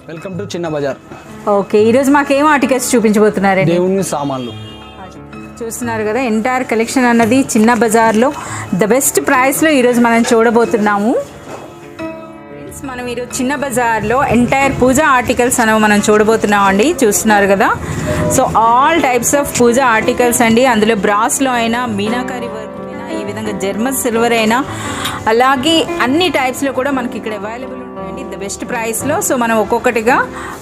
Welcome to చిన్న Bazar. Okay, ఈరోజు మాకేం ఆర్టికల్స్ చూపించబోతున్నారండి? దేవుని సామాన్లు చూస్తున్నారు కదా, ఎంటైర్ కలెక్షన్ అన్నది చిన్న బజార్లో ద బెస్ట్ ప్రైస్లో ఈరోజు మనం చూడబోతున్నాము. ఫ్రెండ్స్, మనం ఈరోజు చిన్న బజార్లో ఎంటైర్ పూజ ఆర్టికల్స్ అనేవి మనం చూడబోతున్నాం అండి. చూస్తున్నారు కదా, so all types of puja articles అండి. అందులో బ్రాస్లో అయినా, మీనాకారి వర్క్ అయినా, ఈ విధంగా జర్మన్ సిల్వర్ అయినా, అలాగే అన్ని టైప్స్లో కూడా మనకి ఇక్కడ అవైలబుల్ ఉంటాయండి ద బెస్ట్ ప్రైస్లో. సో మనం ఒక్కొక్కటిగా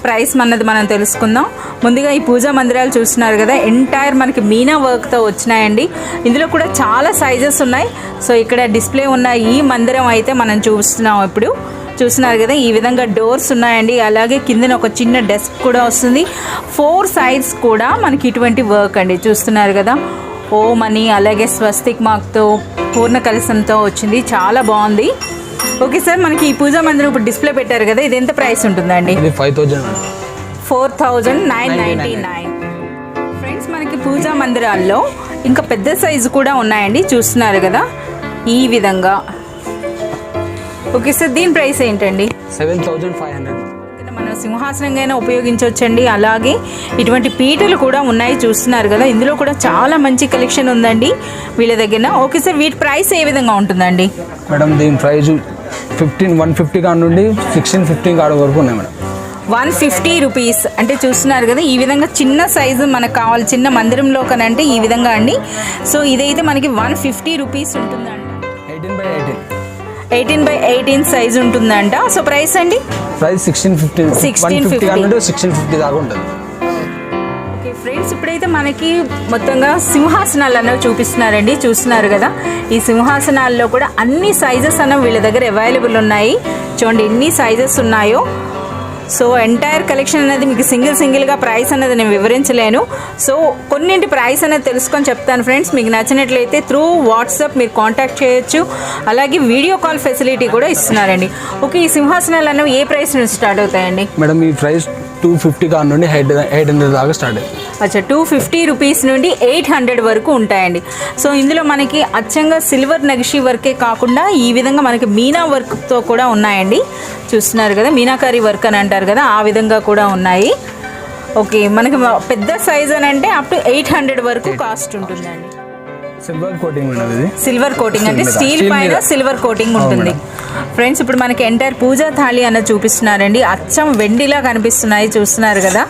ప్రైస్ అన్నది మనం తెలుసుకుందాం. ముందుగా ఈ పూజా మందిరాలు చూస్తున్నారు కదా, ఎంటైర్ మనకి మీనా వర్క్తో వచ్చినాయండి. ఇందులో కూడా చాలా సైజెస్ ఉన్నాయి. సో ఇక్కడ డిస్ప్లే ఉన్న ఈ మందిరం అయితే మనం చూస్తున్నాం. ఇప్పుడు చూస్తున్నారు కదా, ఈ విధంగా డోర్స్ ఉన్నాయండి. అలాగే కిందన ఒక చిన్న డెస్క్ కూడా వస్తుంది. 4 సైడ్స్ కూడా మనకి ఇటువంటి వర్క్ అండి. చూస్తున్నారు కదా, ఓం అని, అలాగే స్వస్తిక్ మార్క్తో, పూర్ణ కలశంతో వచ్చింది. చాలా బాగుంది. ఓకే సార్, మనకి ఈ పూజా మందిరం ఇప్పుడు డిస్ప్లే పెట్టారు కదా, ఇది ఎంత ప్రైస్ ఉంటుందండి? 4,999. ఫ్రెండ్స్, మనకి పూజా మందిరాల్లో ఇంకా పెద్ద సైజు కూడా ఉన్నాయండి. చూస్తున్నారు కదా ఈ విధంగా. ఓకే సార్, దీని ప్రైస్ ఏంటండి? 7,500. మనం సింహాసనంగా ఉపయోగించవచ్చండి. అలాగే ఇటువంటి పీటలు కూడా ఉన్నాయి. చూస్తున్నారు కదా, ఇందులో కూడా చాలా మంచి కలెక్షన్ ఉందండి వీళ్ళ దగ్గర. ఓకే సార్, వీటి ప్రైస్ ఏ విధంగా ఉంటుందండి? మేడం, దీని ప్రైస్ 150 కాడ నుండి 1650 కాడ వరకు ఉన్నాయి మేడం. 150 రూపీస్ అంటే చూస్తున్నారు కదా, ఈ విధంగా చిన్న సైజు మనకు కావాలి చిన్న మందిరంలో కనంటే ఈ విధంగా అండి. సో ఇదైతే మనకి 150 రూపీస్ ఉంటుందండి. 18x18 సైజ్ ఉంటుందంట. సో ప్రైస్ అండి? ప్రైస్ 1650 దాకా ఉంటుంది. ఓకే ఫ్రెండ్స్, ఇప్పుడైతే మనకి మొత్తంగా సింహాసనాలు అన్నవి చూపిస్తున్నారండి. చూస్తున్నారు కదా, ఈ సింహాసనాల్లో కూడా అన్ని సైజెస్ అన్నవి వీళ్ళ దగ్గర అవైలబుల్ ఉన్నాయి. చూడండి ఎన్ని సైజెస్ ఉన్నాయో. సో ఎంటైర్ కలెక్షన్ అనేది మీకు సింగిల్గా ప్రైస్ అనేది నేను వివరించలేను. సో కొన్నింటి ప్రైస్ అనేది తెలుసుకొని చెప్తాను ఫ్రెండ్స్. మీకు నచ్చినట్లయితే త్రూ వాట్సాప్ మీరు కాంటాక్ట్ చేయొచ్చు. అలాగే వీడియో కాల్ ఫెసిలిటీ కూడా ఇస్తున్నారండి. ఓకే, ఈ సింహాసనాలు అన్నవి ఏ ప్రైస్ నుంచి స్టార్ట్ అవుతాయండి? మేడం, ఈ ప్రైస్ 250 కాడ నుండి 800 దాకా స్టార్ట్ అయ్యింది. అచ్చా, 250 రూపీస్ నుండి 800 వరకు ఉంటాయండి. సో ఇందులో మనకి అచ్చంగా సిల్వర్ నగిషి వర్కే కాకుండా ఈ విధంగా మనకి మీనా వర్క్తో కూడా ఉన్నాయండి. చూస్తున్నారు కదా, మీనాకారి వర్క్ అని అంటారు కదా, ఆ విధంగా కూడా ఉన్నాయి. ఓకే, మనకి పెద్ద సైజ్ అని అంటే అప్ టు 800 వరకు కాస్ట్ ఉంటుందండి. సిల్వర్ కోటింగ్ మేడం, ఇది సిల్వర్ కోటింగ్ అంటే స్టీల్ పైన సిల్వర్ కోటింగ్ ఉంటుంది. ఫ్రెండ్స్, ఇప్పుడు మనకి ఎంటైర్ పూజా థాళి అన్నది చూపిస్తున్నారండి. అచ్చం వెండిలా కనిపిస్తున్నాయి. చూస్తున్నారు కదా,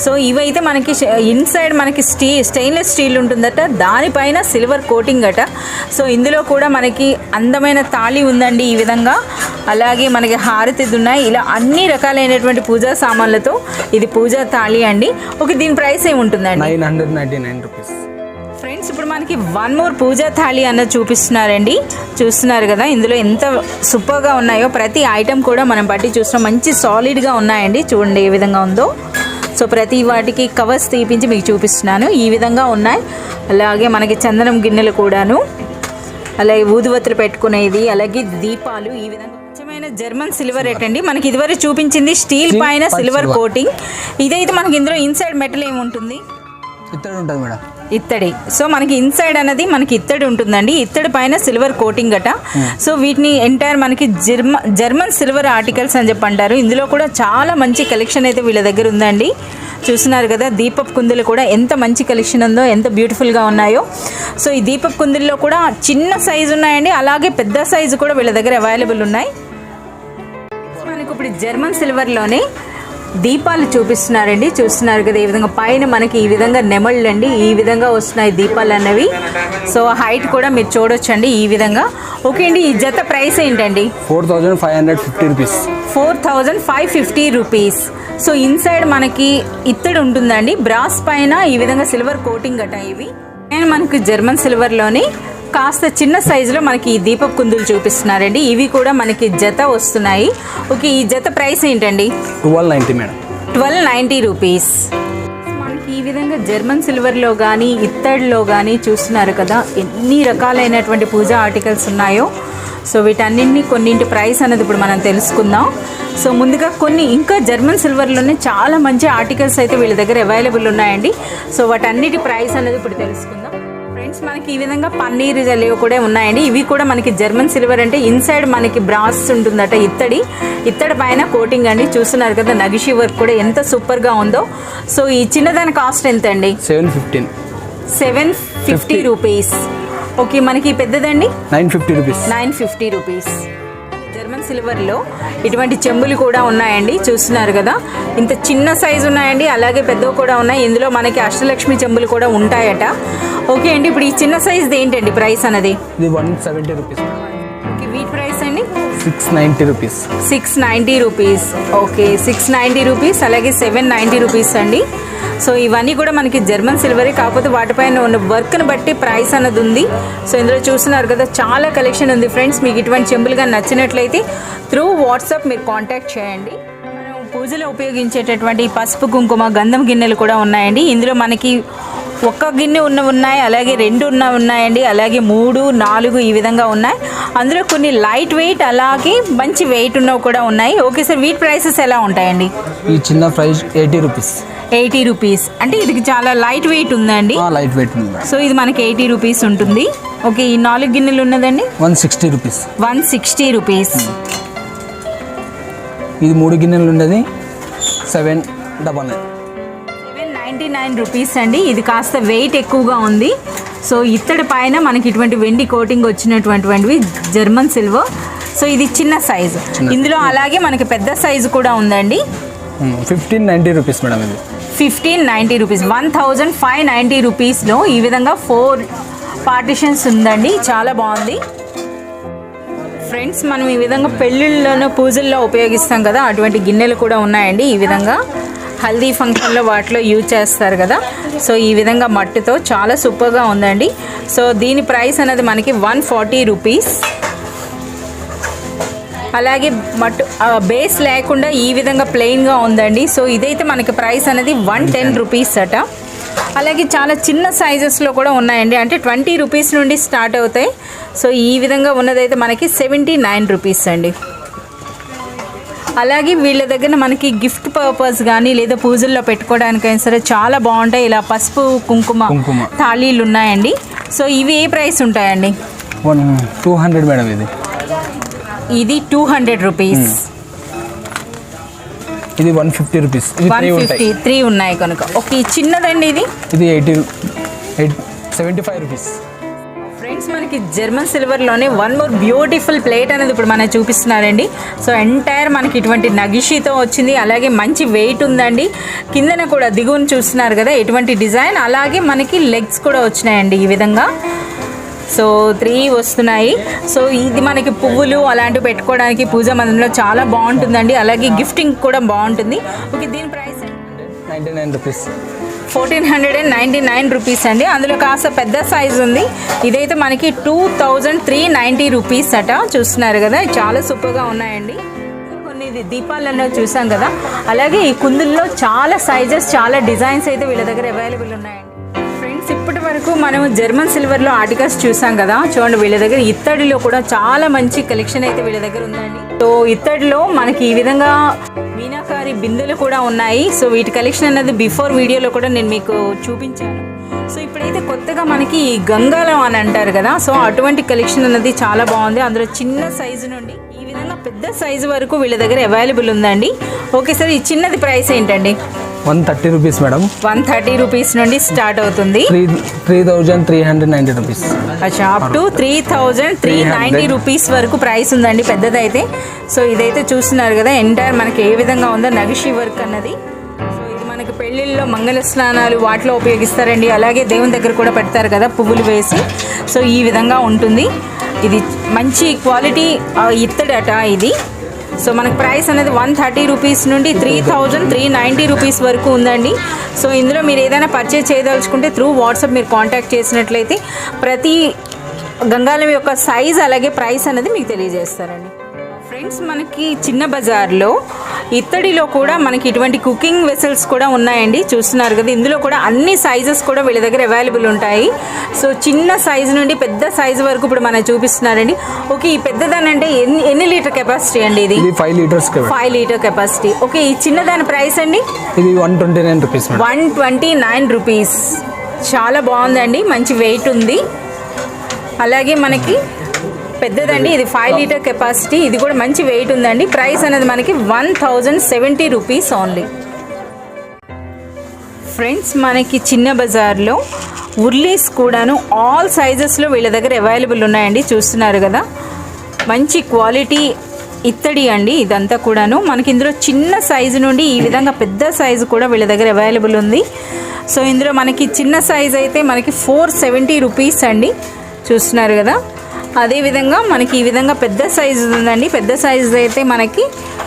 సో ఇవైతే మనకి ఇన్సైడ్ మనకి స్టెయిన్లెస్ స్టీల్ ఉంటుందట, దానిపైన సిల్వర్ కోటింగ్ అట. సో ఇందులో కూడా మనకి అందమైన తాళి ఉందండి ఈ విధంగా. అలాగే మనకి హారతిది ఉన్నాయి. ఇలా అన్ని రకాలైనటువంటి పూజా సామాన్లతో ఇది పూజా తాళి అండి. ఓకే, దీని ప్రైస్ ఏముంటుందండి? 999 రూపీస్. ఫ్రెండ్స్, ఇప్పుడు మనకి 1 మోర్ పూజా థాళి అన్నది చూపిస్తున్నారండి. చూస్తున్నారు కదా, ఇందులో ఎంత సూపర్గా ఉన్నాయో. ప్రతి ఐటెం కూడా మనం బట్టి చూస్తున్నాం, మంచి సాలిడ్గా ఉన్నాయండి. చూడండి ఏ విధంగా ఉందో. సో ప్రతి వాటికి కవర్స్ తీపించి మీకు చూపిస్తున్నాను. ఈ విధంగా ఉన్నాయి. అలాగే మనకి చందనం గిన్నెలు కూడాను, అలాగే ఊదువత్తులు పెట్టుకునేది, అలాగే దీపాలు. ఈ విధంగా స్వచ్ఛమైన జర్మన్ సిల్వర్ రేట్ అండి. మనకి ఇదివరకు చూపించింది స్టీల్ పైన సిల్వర్ కోటింగ్. ఇదైతే మనకి ఇందులో ఇన్సైడ్ మెటల్ ఏముంటుంది? ఇత్తడి ఉంటుంది మేడం, ఇత్తడి. సో మనకి ఇన్సైడ్ అనేది మనకి ఇత్తడి ఉంటుందండి. ఇత్తడి పైన సిల్వర్ కోటింగ్ అట. సో వీటిని ఎంటైర్ మనకి జర్మన్ సిల్వర్ ఆర్టికల్స్ అని చెప్పి అంటారు. ఇందులో కూడా చాలా మంచి కలెక్షన్ అయితే వీళ్ళ దగ్గర ఉందండి. చూస్తున్నారు కదా, దీపపు కుందులు కూడా ఎంత మంచి కలెక్షన్ ఉందో, ఎంత బ్యూటిఫుల్గా ఉన్నాయో. సో ఈ దీపపు కుందుల్లో కూడా చిన్న సైజు ఉన్నాయండి, అలాగే పెద్ద సైజు కూడా వీళ్ళ దగ్గర అవైలబుల్ ఉన్నాయి. మనకు ఇప్పుడు జర్మన్ సిల్వర్లోనే దీపాలు చూపిస్తున్నారండి. చూస్తున్నారు కదా, ఈ విధంగా పైన మనకి ఈ విధంగా నెమళ్ళు అండి, ఈ విధంగా వస్తున్నాయి దీపాలు అన్నవి. సో హైట్ కూడా మీరు చూడొచ్చండి ఈ విధంగా. ఓకే అండి, ఈ జత ప్రైస్ ఏంటండి? 4,550 రూపీస్. 4,550 రూపీస్. సో ఇన్సైడ్ మనకి ఇత్తడి ఉంటుందండి, బ్రాస్ పైన ఈ విధంగా సిల్వర్ కోటింగ్ అట. ఇవి అండ్ మనకి జర్మన్ సిల్వర్లోని కాస్త చిన్న సైజులో మనకి ఈ దీపపు కుందులు చూపిస్తున్నారండి. ఇవి కూడా మనకి జత వస్తున్నాయి. ఓకే, ఈ జత ప్రైస్ ఏంటండి? 1290 మేడం. 1290 రూపీస్. మనకి ఈ విధంగా జర్మన్ సిల్వర్లో కానీ ఇత్తడిలో కానీ చూస్తున్నారు కదా, ఎన్ని రకాలైనటువంటి పూజా ఆర్టికల్స్ ఉన్నాయో. సో వీటన్నింటినీ కొన్నింటి ప్రైస్ అనేది ఇప్పుడు మనం తెలుసుకుందాం. సో ముందుగా కొన్ని ఇంకా జర్మన్ సిల్వర్లోనే చాలా మంచి ఆర్టికల్స్ అయితే వీళ్ళ దగ్గర అవైలబుల్ ఉన్నాయండి. సో వాటన్నిటి ప్రైస్ అనేది ఇప్పుడు తెలుసుకుందాం. ఫ్రెండ్స్ మనకి ఈ విధంగా పన్నీర్ జలేవి కూడా ఉన్నాయండి. ఇవి కూడా మనకి జర్మన్ సిల్వర్ అంటే ఇన్సైడ్ మనకి బ్రాస్ ఉంటుందట, ఇత్తడి పైన కోటింగ్ అండి. చూస్తున్నారు కదా నగిషి వర్క్ కూడా ఎంత సూపర్గా ఉందో. సో ఈ చిన్నదాని కాస్ట్ ఎంత అండి? 750 రూపీస్. ఓకే, మనకి పెద్దదండి 950 రూపీస్. జర్మన్ సిల్వర్లో ఇటువంటి చెంబులు కూడా ఉన్నాయండి. చూస్తున్నారు కదా ఇంత చిన్న సైజు ఉన్నాయండి, అలాగే పెద్దవి కూడా ఉన్నాయి. ఇందులో మనకి అష్టలక్ష్మి చెంబులు కూడా ఉంటాయట. ఓకే అండి, ఇప్పుడు ఈ చిన్న సైజ్ ఏంటండి ప్రైస్ అనేది? 170 రూపీస్. ఓకే, వీటి ప్రైస్ అండి 690 రూపీస్. 690 రూపీస్. ఓకే, 690 రూపీస్, అలాగే 790 రూపీస్ అండి. సో ఇవన్నీ కూడా మనకి జర్మన్ సిల్వరే, కాకపోతే వాటిపైన ఉన్న వర్క్ని బట్టి ప్రైస్ అన్నది ఉంది. సో ఇందులో చూస్తున్నారు కదా చాలా కలెక్షన్ ఉంది ఫ్రెండ్స్. మీకు ఇటువంటి చెంబులుగా నచ్చినట్లయితే త్రూ వాట్సాప్ మీరు కాంటాక్ట్ చేయండి. మనం పూజలో ఉపయోగించేటటువంటి పసుపు కుంకుమ గంధం గిన్నెలు కూడా ఉన్నాయండి. ఇందులో మనకి ఒక్క గిన్నె ఉన్నాయి, అలాగే 2 ఉన్నాయండి, అలాగే 3, 4 ఈ విధంగా ఉన్నాయి. అందులో కొన్ని లైట్ వెయిట్ అలాగే మంచి వెయిట్ ఉన్నవి కూడా ఉన్నాయి. ఓకే సార్, వీటి ప్రైసెస్ ఎలా ఉంటాయండి? ఈ చిన్న ప్రైస్ 80 రూపీస్. 80 రూపీస్ అంటే ఇది చాలా లైట్ వెయిట్ ఉందండి. లైట్ వెయిట్ ఉంది. సో ఇది మనకి 80 రూపీస్ ఉంటుంది. ఓకే, ఈ 4 గిన్నెలు ఉన్నదండి 160 రూపీస్. 160 రూపీస్. ఇది 3 గిన్నెలు ఉన్నది 799. 799 రూపీస్ అండి. ఇది కాస్త వెయిట్ ఎక్కువగా ఉంది. సో ఇత్తడి పైన మనకి ఇటువంటి వెండి కోటింగ్ వచ్చినటువంటివి జర్మన్ సిల్వర్. సో ఇది చిన్న సైజు. ఇందులో అలాగే మనకి పెద్ద సైజు కూడా ఉందండి. 1590 రూపీస్ మేడం. ఇది 1590 రూపీస్. 1590 రూపీస్లో ఈ విధంగా 4 పార్టిషన్స్ ఉందండి. చాలా బాగుంది ఫ్రెండ్స్. మనం ఈ విధంగా పెళ్ళిళ్ళలోనూ పూజల్లో ఉపయోగిస్తాం కదా, అటువంటి గిన్నెలు కూడా ఉన్నాయండి. ఈ విధంగా హల్దీ ఫంక్షన్లో వాటిలో యూజ్ చేస్తారు కదా. సో ఈ విధంగా మట్టితో చాలా సూపర్గా ఉందండి. సో దీని ప్రైస్ అనేది మనకి 140 రూపీస్. అలాగే మట్టు బేస్ లేకుండా ఈ విధంగా ప్లెయిన్గా ఉందండి. సో ఇదైతే మనకి ప్రైస్ అనేది 110 రూపీస్ అట. అలాగే చాలా చిన్న సైజెస్లో కూడా ఉన్నాయండి, అంటే 20 రూపీస్ నుండి స్టార్ట్ అవుతాయి. సో ఈ విధంగా ఉన్నదైతే మనకి 79 రూపీస్ అండి. అలాగే వీళ్ళ దగ్గర మనకి గిఫ్ట్ పర్పస్ కానీ లేదా పూజల్లో పెట్టుకోవడానికైనా సరే చాలా బాగుంటాయి. ఇలా పసుపు కుంకుమ తాళీలు ఉన్నాయండి. సో ఇవి ఏ ప్రైస్ ఉంటాయండి? 200 మేడం. ఇది 200 రూపీస్. ఇది 150 రూపీస్. 153 ఉన్నాయి కనుక. ఓకే, చిన్నదండి ఇది 75 రూపీస్. ఫ్రెండ్స్ మనకి జర్మన్ సిల్వర్లోనే వన్ మోర్ బ్యూటిఫుల్ ప్లేట్ అనేది ఇప్పుడు మనకి చూపిస్తున్నారండి. సో ఎంటైర్ మనకి ఇటువంటి నగిషితో వచ్చింది, అలాగే మంచి వెయిట్ ఉందండి. కిందన కూడా దిగువని చూస్తున్నారు కదా ఎటువంటి డిజైన్, అలాగే మనకి లెగ్స్ కూడా వచ్చినాయండి ఈ విధంగా. సో 3 వస్తున్నాయి. సో ఇది మనకి పువ్వులు అలాంటివి పెట్టుకోవడానికి పూజ మందిరంలో చాలా బాగుంటుందండి, అలాగే గిఫ్టింగ్ కూడా బాగుంటుంది. ఓకే, దీని ప్రైస్ 99 రూపీస్. 1499 రూపీస్ అండి. అందులో కాస్త పెద్ద సైజు ఉంది. ఇదైతే మనకి 2390 రూపీస్ అట. చూస్తున్నారు కదా చాలా సూపర్గా ఉన్నాయండి. కొన్ని దీపాలలో చూసాం కదా, అలాగే ఈ కుందుల్లో చాలా సైజెస్ చాలా డిజైన్స్ అయితే వీళ్ళ దగ్గర అవైలబుల్ ఉన్నాయండి. ఫ్రెండ్స్ ఇప్పటి వరకు మనం జర్మన్ సిల్వర్లో ఆర్టికల్స్ చూసాం కదా, చూడండి వీళ్ళ దగ్గర ఇత్తడిలో కూడా చాలా మంచి కలెక్షన్ అయితే వీళ్ళ దగ్గర ఉందండి. సో ఇత్తడిలో మనకి ఈ విధంగా మీనాకారి బిందెలు కూడా ఉన్నాయి. సో వీటి కలెక్షన్ అనేది బిఫోర్ వీడియోలో కూడా నేను మీకు చూపించాను. సో ఇప్పుడైతే కొత్తగా మనకి గంగాలం అని అంటారు కదా, సో అటువంటి కలెక్షన్ అనేది చాలా బాగుంది. అందులో చిన్న సైజు నుండి ఈ విధంగా పెద్ద సైజు వరకు వీళ్ళ దగ్గర అవైలబుల్ ఉందండి. ఓకే సార్, ఈ చిన్నది ప్రైస్ ఏంటండి? 130 రూపీస్ మేడం. 130 రూపీస్ నుండి స్టార్ట్ అవుతుంది. 3390 రూపీస్. అచ్చా, అప్ టు 3390 రూపీస్ వరకు ప్రైస్ ఉందండి పెద్దదైతే. సో ఇదైతే చూస్తున్నారు కదా ఎంటైర్ మనకి ఏ విధంగా ఉందో నగిషి వర్క్ అన్నది. సో ఇది మనకి పెళ్ళిళ్ళలో మంగళ స్నానాలు వాటిలో ఉపయోగిస్తారండి, అలాగే దేవుని దగ్గర కూడా పెడతారు కదా పువ్వులు వేసి. సో ఈ విధంగా ఉంటుంది. ఇది మంచి క్వాలిటీ ఇత్తడి అట ఇది. సో మనకు ప్రైస్ అనేది 130 రూపీస్ నుండి 3390 రూపీస్ వరకు ఉందండి. సో ఇందులో మీరు ఏదైనా పర్చేజ్ చేయదలుచుకుంటే త్రూ వాట్సాప్ మీరు కాంటాక్ట్ చేసినట్లయితే ప్రతి గంగాలం యొక్క సైజ్ అలాగే ప్రైస్ అనేది మీకు తెలియజేస్తారండి. ఫ్రెండ్స్ మనకి చిన్న బజార్లో ఇత్తడిలో కూడా మనకి ఇటువంటి కుకింగ్ వెసల్స్ కూడా ఉన్నాయండి. చూస్తున్నారు కదా, ఇందులో కూడా అన్ని సైజెస్ కూడా వీళ్ళ దగ్గర అవైలబుల్ ఉంటాయి. సో చిన్న సైజు నుండి పెద్ద సైజు వరకు ఇప్పుడు మనం చూపిస్తున్నారండి. ఓకే, ఈ పెద్దదాని అంటే ఎన్ని లీటర్ కెపాసిటీ అండి? ఇది 5 లీటర్స్. 5 litre capacity. ఓకే, ఈ చిన్నదాని ప్రైస్ అండి? ఇది 129 రూపీస్. 129 రూపీస్. చాలా బాగుందండి, మంచి వెయిట్ ఉంది. అలాగే మనకి పెద్దదండి, ఇది 5 లీటర్ కెపాసిటీ, ఇది కూడా మంచి వెయిట్ ఉందండి. ప్రైస్ అనేది మనకి 1070 రూపీస్ ఓన్లీ. ఫ్రెండ్స్, మనకి చిన్న బజార్లో ఉర్లీస్ కూడాను ఆల్ సైజెస్లో వీళ్ళ దగ్గర అవైలబుల్ ఉన్నాయండి. చూస్తున్నారు కదా, మంచి క్వాలిటీ ఇత్తడి అండి ఇదంతా కూడాను. మనకి ఇందులో చిన్న సైజు నుండి ఈ విధంగా పెద్ద సైజు కూడా వీళ్ళ దగ్గర అవైలబుల్ ఉంది. సో ఇందులో మనకి చిన్న సైజ్ అయితే మనకి 470 రూపీస్ అండి. చూస్తున్నారు కదా, అదేవిధంగా మనకి ఈ విధంగా పెద్ద సైజు ఉందండి. పెద్ద సైజు అయితే మనకి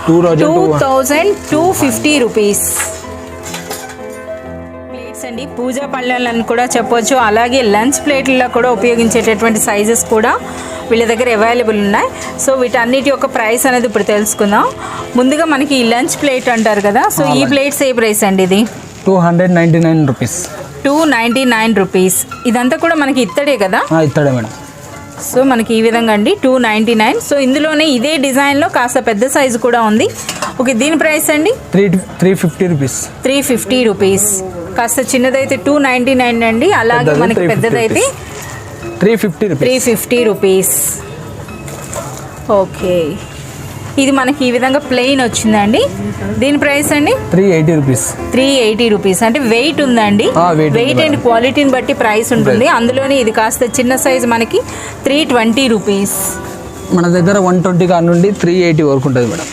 2250 రూపీస్. ప్లేట్స్ అండి, పూజా పళ్ళని కూడా చెప్పొచ్చు. అలాగే లంచ్ ప్లేట్లలో కూడా ఉపయోగించేటటువంటి సైజెస్ కూడా వీళ్ళ దగ్గర అవైలబుల్ ఉన్నాయి. సో వీటన్నిటి యొక్క ప్రైస్ అనేది ఇప్పుడు తెలుసుకుందాం. ముందుగా మనకి ఈ లంచ్ ప్లేట్ అంటారు కదా, సో ఈ ప్లేట్స్ ఏ ప్రైస్ అండి? ఇది 299 రూపీస్. 299 రూపీస్. ఇదంతా కూడా మనకి ఇత్తడే కదా? ఇత్తడే మేడం. సో మనకి ఈ విధంగా అండి 299. సో ఇందులోనే ఇదే డిజైన్లో కాస్త పెద్ద సైజు కూడా ఉంది. ఓకే, దీని ప్రైస్ అండి 350 రూపీస్. 350 రూపీస్. కాస్త చిన్నదైతే 299 అండి. అలాగే మనకి పెద్దదైతే 350 రూపీస్. ఓకే, ఇది మనకి ఈ విధంగా ప్లెయిన్ వచ్చిందండి. దీని ప్రైస్ అండి 380 రూపీస్. 380 రూపీస్. అంటే వెయిట్ ఉందండి, వెయిట్ అండ్ క్వాలిటీని బట్టి ప్రైస్ ఉంటుంది. అందులోనే ఇది కాస్త చిన్న సైజు మనకి 320 రూపీస్. మన దగ్గర 120 కాడ నుండి 380 వరకు ఉంటుంది మేడం.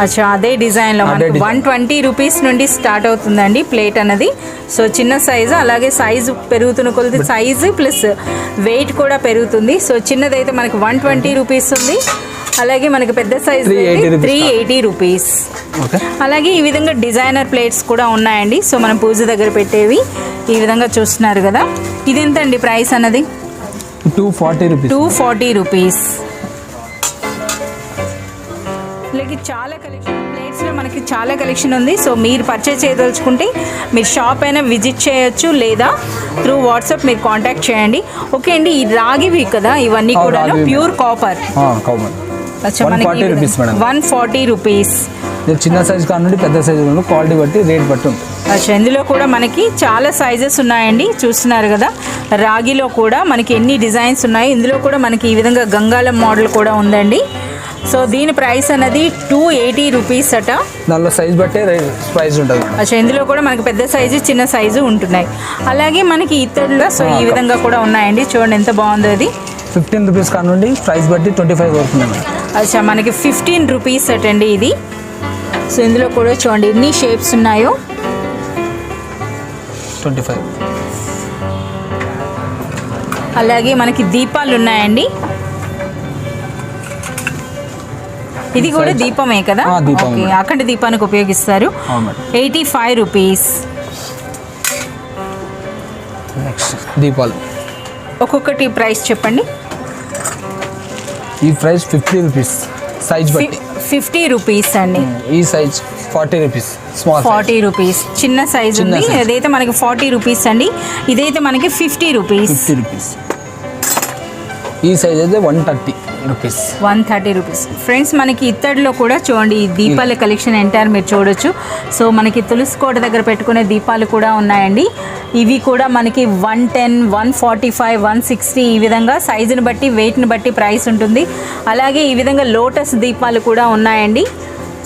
అచ్చా, అదే డిజైన్లో మనకి 120 రూపీస్ నుండి స్టార్ట్ అవుతుందండి ప్లేట్ అన్నది. సో చిన్న సైజు, అలాగే సైజు పెరుగుతున్న కొద్ది సైజు ప్లస్ వెయిట్ కూడా పెరుగుతుంది. సో చిన్నదైతే మనకి 120 రూపీస్ ఉంది. అలాగే మనకి పెద్ద సైజు 380 రూపీస్. అలాగే ఈ విధంగా డిజైనర్ ప్లేట్స్ కూడా ఉన్నాయండి. సో మనం పూజ దగ్గర పెట్టేవి ఈ విధంగా చూస్తున్నారు కదా. ఇది ఎంత అండి ప్రైస్ అన్నది? 240 రూపీస్. అలాగే చాలా కలెక్షన్ ప్లేట్స్లో మనకి చాలా కలెక్షన్ ఉంది. సో మీరు పర్చేస్ చేయదలుచుకుంటే మీరు షాప్ అయినా విజిట్ చేయొచ్చు, లేదా త్రూ వాట్సాప్ మీరు కాంటాక్ట్ చేయండి. ఓకే అండి, ఈ రాగివి కదా ఇవన్నీ కూడా ప్యూర్ కాపర్. అచ్చా, మనకి 140 రూపీస్. చిన్న సైజు కానుండి పెద్ద సైజు క్వాలిటీ బట్టి రేట్ బట్టి ఉంటుంది. అచ్చా, ఇందులో కూడా మనకి చాలా సైజెస్ ఉన్నాయండి. చూస్తున్నారు కదా, రాగిలో కూడా మనకి ఎన్ని డిజైన్స్ ఉన్నాయి. ఇందులో కూడా మనకి ఈ విధంగా గంగాళం మోడల్ కూడా ఉందండి. సో దీని ప్రైస్ అనేది 280 రూపీస్ అట. దానిలో సైజ్ బట్టే ప్రైస్ ఉంటుంది. అచ్చా, ఇందులో కూడా మనకి పెద్ద సైజు చిన్న సైజు ఉంటున్నాయి. అలాగే మనకి ఇతరులో సో ఈ విధంగా కూడా ఉన్నాయండి. చూడండి ఎంత బాగుందో. అది 15 రూపీస్ కానుండి ప్రైస్ బట్టి 25 వరకు ఉన్నాయి. అచ్చా, మనకి 15 రూపీస్ అటండి ఇది. సో ఇందులో కూడా చూడండి ఎన్ని షేప్స్ ఉన్నాయో. 25. అలాగే మనకి దీపాలు ఉన్నాయండి. ఇది కూడా దీపమే కదా? ఓకే, అఖండ దీపానికి ఉపయోగిస్తారు. 85 రూపీస్. దీపాలు ఒక్కొక్కటి ప్రైస్ చెప్పండి. ఈ ప్రైస్ 50 రూపీస్ సైజ్ బట్టి. 50 రూపీస్ అండి. ఈ సైజ్ 40 రూపీస్. 40 రూపీస్ చిన్న సైజ్ ఉంది. అదైతే మనకి 40 రూపీస్ అండి. ఇదైతే మనకి 50 రూపీస్. ఈ సైజ్ అయితే 130 రూపీస్. 130 రూపీస్. ఫ్రెండ్స్, మనకి ఇత్తడిలో కూడా చూడండి ఈ దీపాల కలెక్షన్ ఎంటైర్ మీరు చూడొచ్చు. సో మనకి తులసి కోట దగ్గర పెట్టుకునే దీపాలు కూడా ఉన్నాయండి. ఇవి కూడా మనకి 110, 145, 160 ఈ విధంగా సైజుని బట్టి వెయిట్ని బట్టి ప్రైస్ ఉంటుంది. అలాగే ఈ విధంగా లోటస్ దీపాలు కూడా ఉన్నాయండి.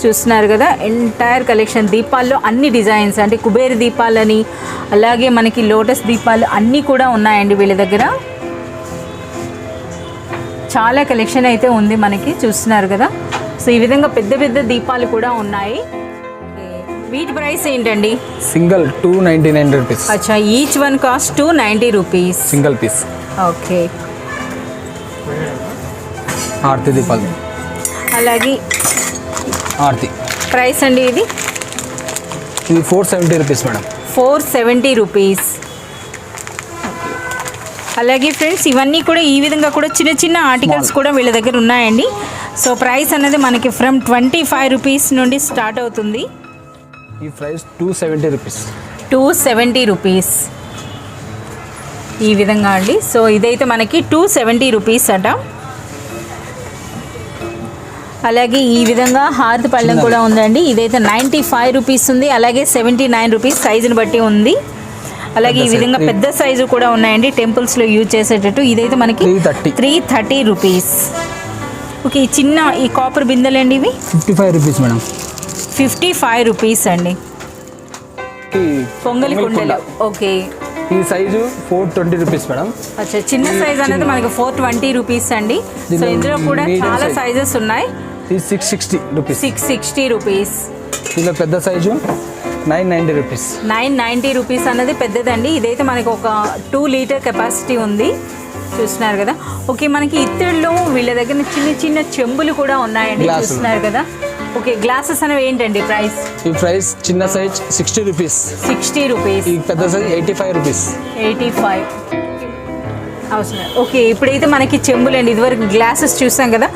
చూస్తున్నారు కదా, ఎంటైర్ కలెక్షన్ దీపాల్లో అన్ని డిజైన్స్, అంటే కుబేర దీపాలని అలాగే మనకి లోటస్ దీపాలు అన్నీ కూడా ఉన్నాయండి వీళ్ళ దగ్గర. చాలా కలెక్షన్ అయితే ఉంది మనకి, చూస్తున్నారు కదా. సో ఈ విధంగా పెద్ద పెద్ద దీపాలు కూడా ఉన్నాయి. వీటి ప్రైస్ ఏంటండి? Single 299 rupees. అచ్చా, each one cost 290 rupees single piece. Okay. Aarti దీపాలు. అలాగే ఆర్తి ప్రైస్ అండి ఇది 470 రూపీస్ మేడం. 470 రూపీస్. అలాగే ఫ్రెండ్స్, ఇవన్నీ కూడా ఈ విధంగా కూడా చిన్న చిన్న ఆర్టికల్స్ కూడా వీళ్ళ దగ్గర ఉన్నాయండి. సో ప్రైస్ అనేది మనకి ఫ్రమ్ 25 రూపీస్ నుండి స్టార్ట్ అవుతుంది. ఈ ప్రైస్ 270 రూపీస్. 270 రూపీస్ ఈ విధంగా అండి. సో ఇదైతే మనకి 270 రూపీస్ అట. అలాగే ఈ విధంగా హారతి పళ్ళెం కూడా ఉందండి. ఇదైతే 95 రూపీస్ ఉంది. అలాగే 79 రూపీస్ సైజుని బట్టి ఉంది. అలాగే ఈ విధంగా పెద్ద సైజు కూడా ఉన్నాయండి, టెంపుల్స్లో యూజ్ చేసేటట్టు. ఇదైతే మనకి 330 రూపీస్. ఓకే, చిన్న ఈ కాపర్ బిందెలండి ఇవి 55 రూపీస్ మేడం. 55 రూపీస్ అండి. పొంగలి కుండలు. ఓకే, ఈ సైజు 420 రూపీస్ మేడం. అచ్చా, చిన్న సైజ్ అనేది మనకి 420 రూపీస్ అండి. సో ఇందులో కూడా చాలా సైజెస్ ఉన్నాయి. 660 రూపీస్. 660 రూపీస్. ఇందులో పెద్ద సైజు 990 రూపీస్. 990 రూపీస్ అన్నది పెద్దదండి. ఇదైతే మనకి ఒక 2 లీటర్ కెపాసిటీ ఉంది, చూస్తున్నారు కదా. ఓకే, మనకి ఇత్తడిలో వీళ్ళ దగ్గర చిన్న చిన్న చెంబులు కూడా ఉన్నాయండి, చూస్తున్నారు కదా. ఓకే, గ్లాసెస్ అనేవి ఏంటండి ప్రైస్? ఈ ప్రైస్ చిన్న సైజ్ 60 రూపీస్. 60 రూపీస్. ఈ పెద్ద సైజ్ 85 రూపీస్. 85 అవసరం. ఓకే, ఇప్పుడైతే మనకి చెంబులు అండి. ఇదివరకు గ్లాసెస్ చూసాం కదా,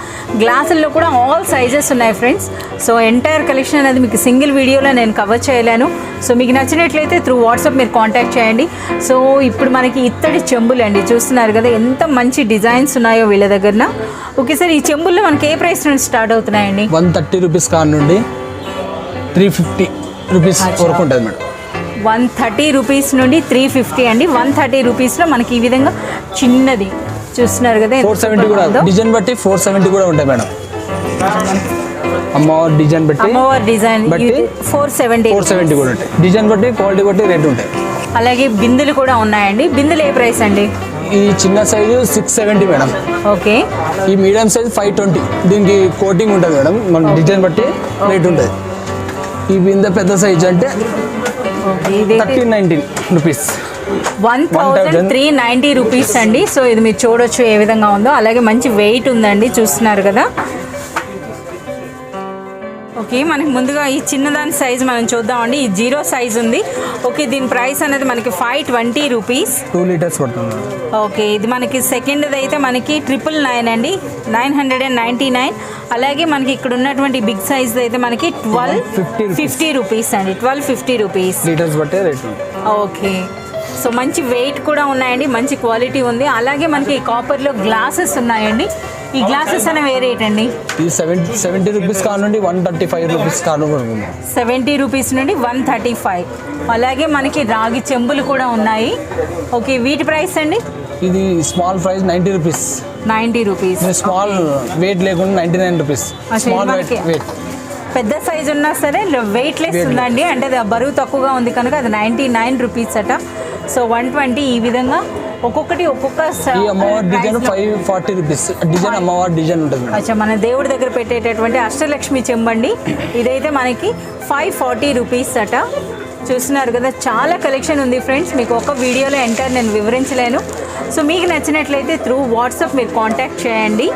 గ్లాసుల్లో కూడా ఆల్ సైజెస్ ఉన్నాయి ఫ్రెండ్స్. సో ఎంటైర్ కలెక్షన్ అనేది మీకు సింగిల్ వీడియోలో నేను కవర్ చేయలేను. సో మీకు నచ్చినట్లయితే త్రూ వాట్సాప్ మీరు కాంటాక్ట్ చేయండి. సో ఇప్పుడు మనకి ఇత్తడి చెంబులు అండి, చూస్తున్నారు కదా ఎంత మంచి డిజైన్స్ ఉన్నాయో వీళ్ళ దగ్గర. ఓకే సార్, ఈ చెంబుల్లో మనకి ఏ ప్రైస్ నుండి స్టార్ట్ అవుతున్నాయండి? 130 రూపీస్ కాడ నుండి 350 రూపీస్ వరకు ఉంటుంది మేడం. 130 రూపీస్ నుండి 350 అండి. 130 రూపీస్లో మనకి ఈ విధంగా చిన్నది చూస్తున్నారు కదా. 470 కూడా, డిజైన్ బట్టి 470 కూడా ఉంటాయి మేడం. అమ్మవారి డిజైన్ బట్టి, అమ్మవారి డిజైన్ బట్టి 470 కూడా ఉంటాయి. డిజైన్ బట్టి, క్వాలిటీ బట్టి రేట్ ఉంటాయి. అలాగే బిందులు కూడా ఉన్నాయండి. బిందులు ఏ ప్రైస్ అండి? ఈ చిన్న సైజు 670 మేడం. ఓకే, ఈ మీడియం సైజ్ 520. దీనికి కోటింగ్ ఉంటుంది మేడం, మన డిజైన్ బట్టి రేట్ ఉంటుంది. ఈ బిందె పెద్ద సైజ్ అంటే 1390 రూపీస్. 1390 రూపీస్ అండి. సో ఇది మీరు చూడొచ్చు ఏ విధంగా ఉందో. అలాగే మంచి వెయిట్ ఉందండి, చూస్తున్నారు కదా. ఓకే, మనకి ముందుగా ఈ చిన్నదాని సైజ్ మనం చూద్దామండి. ఈ 0 సైజ్ ఉంది. ఓకే, దీని ప్రైస్ అనేది మనకి 520 రూపీస్. 2 లీటర్స్ పడుతుంది. ఓకే, ఇది మనకి సెకండ్ది అయితే మనకి 999 అండి, 999. అలాగే మనకి ఇక్కడ ఉన్నటువంటి బిగ్ సైజ్ అయితే మనకి 1250 రూపీస్ అండి. 1250 రూపీస్. లీటర్స్ బట్టే రేట్. ఓకే, సో మంచి వెయిట్ కూడా ఉన్నాయండి, మంచి క్వాలిటీ ఉంది. అలాగే మనకి కాపర్లో గ్లాసెస్ ఉన్నాయండి. ఈ గ్లాసెస్ అనేవి ఏ రేట్ అండి? ఈ 70 రూపీస్ కాడ నుండి 135 రూపీస్ కాడ 70 రూపీస్ నుండి 135. అలాగే మనకి రాగి చెంబులు కూడా ఉన్నాయి. ఓకే, వీటి ప్రైస్ అండి? ఇది small price 90 rupees. 90 rupees. Small weight లేకుండా 99 రూపీస్. Small weight. పెద్ద సైజ్ ఉన్నా సరే వెయిట్ లెస్ ఉందండి, అంటే అది బరువు తక్కువగా ఉంది కనుక అది 99 రూపీస్ అట. సో 120. ఈ విధంగా ఒక్కొక్కటి ఒక్కొక్క అమ్మవారి డిజైన్ 540 రూపీస్. డిజైన్ అమ్మవారి డిజైన్ ఉంటుంది. అచ్చా, మన దేవుడి దగ్గర పెట్టేటటువంటి అష్టలక్ష్మి చెంబండి. ఇదైతే మనకి 540 రూపీస్ అట. చూస్తున్నారు కదా, చాలా కలెక్షన్ ఉంది ఫ్రెండ్స్. మీకు ఒక వీడియోలో ఎంటర్ నేను వివరించలేను. సో మీకు నచ్చినట్లయితే త్రూ వాట్సాప్ మీరు కాంటాక్ట్ చేయండి.